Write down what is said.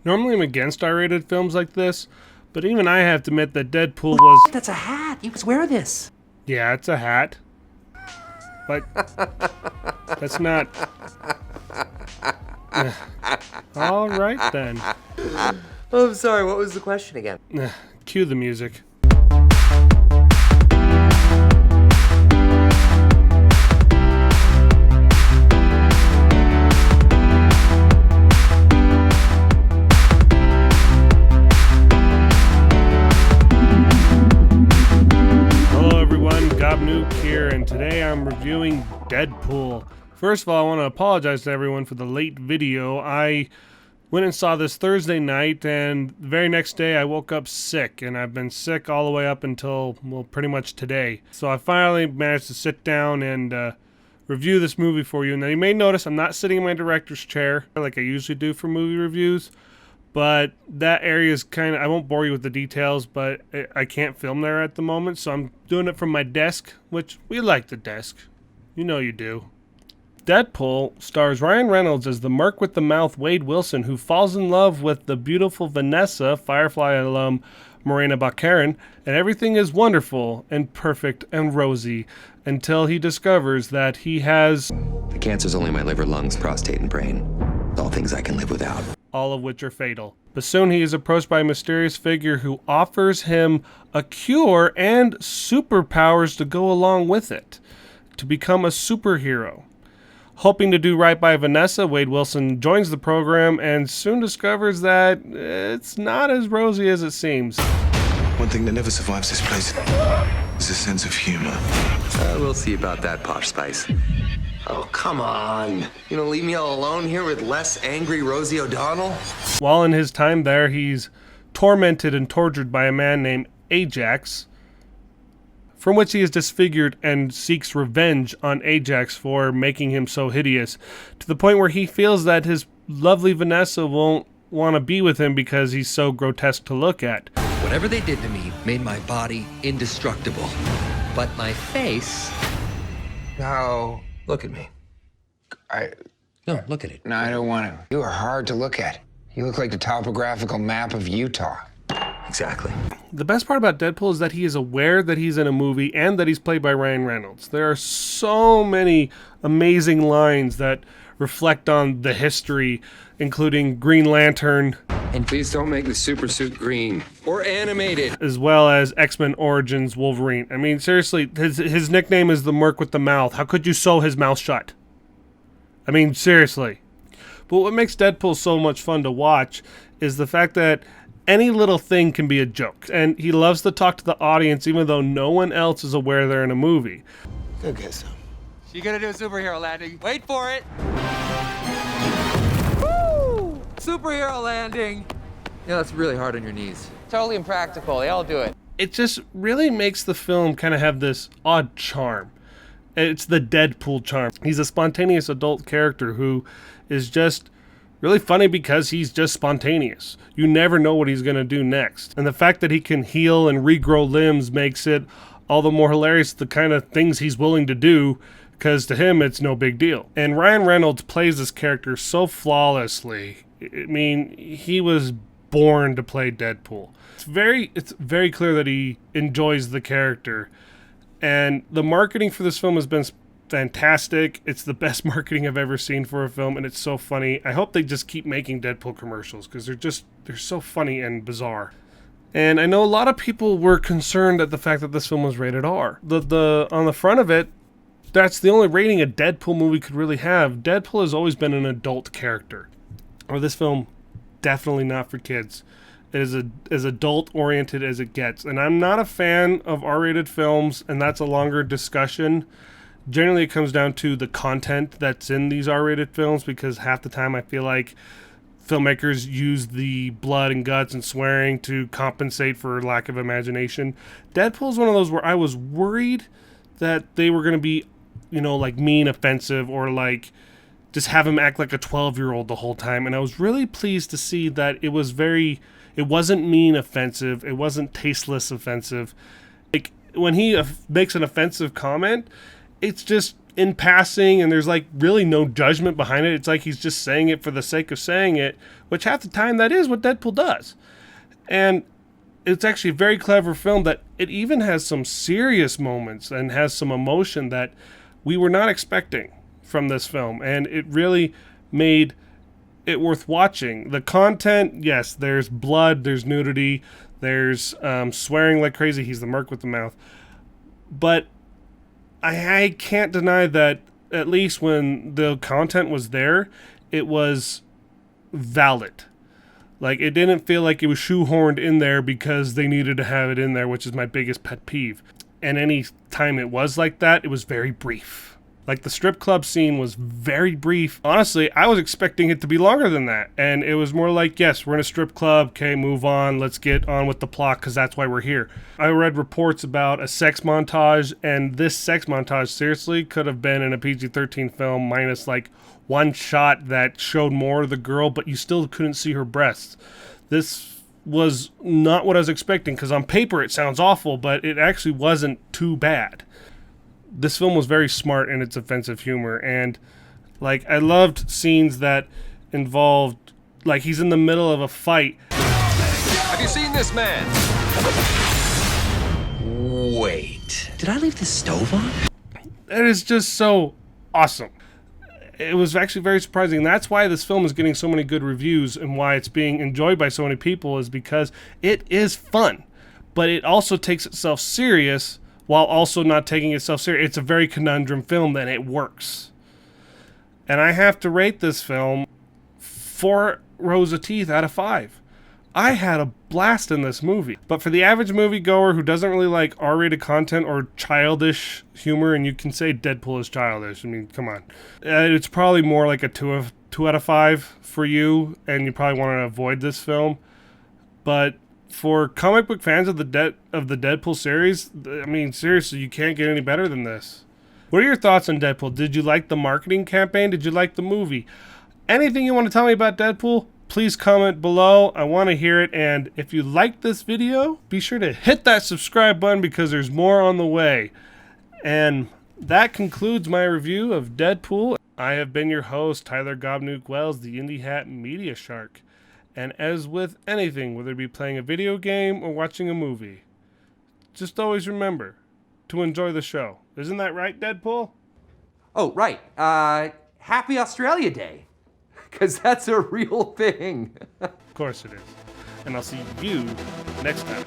Normally I'm against R-rated films like this, but even I have to admit that Deadpool was... That's a hat. You must wear this. Yeah, it's a hat. But that's not... All right then. Oh, I'm sorry. What was the question again? Cue the music. Hello everyone, Gobnuke here, and today I'm reviewing Deadpool. First of all, I want to apologize to everyone for the late video. I went and saw this Thursday night, and the very next day I woke up sick, and I've been sick all the way up until, well, pretty much today. So I finally managed to sit down and review this movie for you. Now you may notice I'm not sitting in my director's chair like I usually do for movie reviews, but that area is kind of, I won't bore you with the details, but I can't film there at the moment, so I'm doing it from my desk, which we like the desk. You know you do. Deadpool stars Ryan Reynolds as the Merc with the mouth Wade Wilson, who falls in love with the beautiful Vanessa, Firefly alum Morena Baccarin, and everything is wonderful and perfect and rosy until he discovers that he has... The cancer's only my liver, lungs, prostate, and brain. All things I can live without. All of which are fatal. But soon he is approached by a mysterious figure who offers him a cure and superpowers to go along with it, to become a superhero. Hoping to do right by Vanessa, Wade Wilson joins the program and soon discovers that it's not as rosy as it seems. One thing that never survives this place is a sense of humor. We'll see about that, Posh Spice. Oh, come on. You gonna leave me all alone here with less angry Rosie O'Donnell? While in his time there, he's tormented and tortured by a man named Ajax, from which he is disfigured and seeks revenge on Ajax for making him so hideous, to the point where he feels that his lovely Vanessa won't want to be with him because he's so grotesque to look at. Whatever they did to me made my body indestructible. But my face... No, look at me. No, look at it. No, I don't want to. You are hard to look at. You look like the topographical map of Utah. Exactly. The best part about Deadpool is that he is aware that he's in a movie and that he's played by Ryan Reynolds. There are so many amazing lines that reflect on the history, including Green Lantern, And please don't make the super suit green or animated. as well as X-Men Origins Wolverine. I mean, seriously, his nickname is the Merc with the mouth. How could you sew his mouth shut? I mean, seriously. But what makes Deadpool so much fun to watch is the fact that any little thing can be a joke. And he loves to talk to the audience even though no one else is aware they're in a movie. Go get some. You gonna do a superhero landing? Wait for it! Woo! Superhero landing! Yeah, that's really hard on your knees. Totally impractical, they all do it. It just really makes the film kind of have this odd charm. It's the Deadpool charm. He's a spontaneous adult character who is just really funny because he's just spontaneous. You never know what he's going to do next. And the fact that he can heal and regrow limbs makes it all the more hilarious, the kind of things he's willing to do, because to him it's no big deal. And Ryan Reynolds plays this character so flawlessly. I mean, he was born to play Deadpool. It's very clear that he enjoys the character. And the marketing for this film has been fantastic. It's the best marketing I've ever seen for a film, and it's so funny. I hope they just keep making Deadpool commercials because they're so funny and bizarre. And I know a lot of people were concerned at the fact that this film was rated R. The on the front of it, that's the only rating a Deadpool movie could really have. Deadpool has always been an adult character. Or this film, definitely not for kids. It is as adult-oriented as it gets. And I'm not a fan of R-rated films, and that's a longer discussion. Generally, it comes down to the content that's in these R-rated films, because half the time I feel like filmmakers use the blood and guts and swearing to compensate for lack of imagination. Deadpool's one of those where I was worried that they were going to be, like mean, offensive, or like just have him act like a 12-year-old the whole time. And I was really pleased to see that it wasn't mean offensive. It wasn't tasteless offensive. Like when he makes an offensive comment, it's just in passing, and there's like really no judgment behind it. It's like he's just saying it for the sake of saying it, which half the time that is what Deadpool does. And it's actually a very clever film that it even has some serious moments and has some emotion that we were not expecting from this film. And it really made it worth watching. The content, yes, there's blood, there's nudity, there's swearing like crazy. He's the Merc with the mouth. But I can't deny that at least when the content was there, it was valid. Like, it didn't feel like it was shoehorned in there because they needed to have it in there, which is my biggest pet peeve. And any time it was like that, it was very brief. Like, the strip club scene was very brief. Honestly, I was expecting it to be longer than that. And it was more like, yes, we're in a strip club. Okay, move on. Let's get on with the plot because that's why we're here. I read reports about a sex montage, and this sex montage seriously could have been in a PG-13 film minus like one shot that showed more of the girl, but you still couldn't see her breasts. This was not what I was expecting because on paper it sounds awful, but it actually wasn't too bad. This film was very smart in its offensive humor, and like I loved scenes that involved, like, he's in the middle of a fight. Have you seen this man? Wait, did I leave the stove on? It is just so awesome. It was actually very surprising. And that's why this film is getting so many good reviews and why it's being enjoyed by so many people, is because it is fun, but it also takes itself serious while also not taking itself serious. It's a very conundrum film, and it works. And I have to rate this film 4 rows of teeth out of 5. I had a blast in this movie. But for the average moviegoer who doesn't really like R-rated content or childish humor, and you can say Deadpool is childish, I mean, come on. It's probably more like a 2 out of 5 for you, and you probably want to avoid this film. But for comic book fans of the Deadpool series, I mean, seriously, you can't get any better than this. What are your thoughts on Deadpool? Did you like the marketing campaign? Did you like the movie? Anything you want to tell me about Deadpool, please comment below. I want to hear it. And if you liked this video, be sure to hit that subscribe button because there's more on the way. And that concludes my review of Deadpool. I have been your host, Tyler Gobnuke Wells, the Indie Hat Media Shark. And as with anything, whether it be playing a video game or watching a movie, just always remember to enjoy the show. Isn't that right, Deadpool? Oh, right. Happy Australia Day. Because that's a real thing. Of course it is. And I'll see you next time.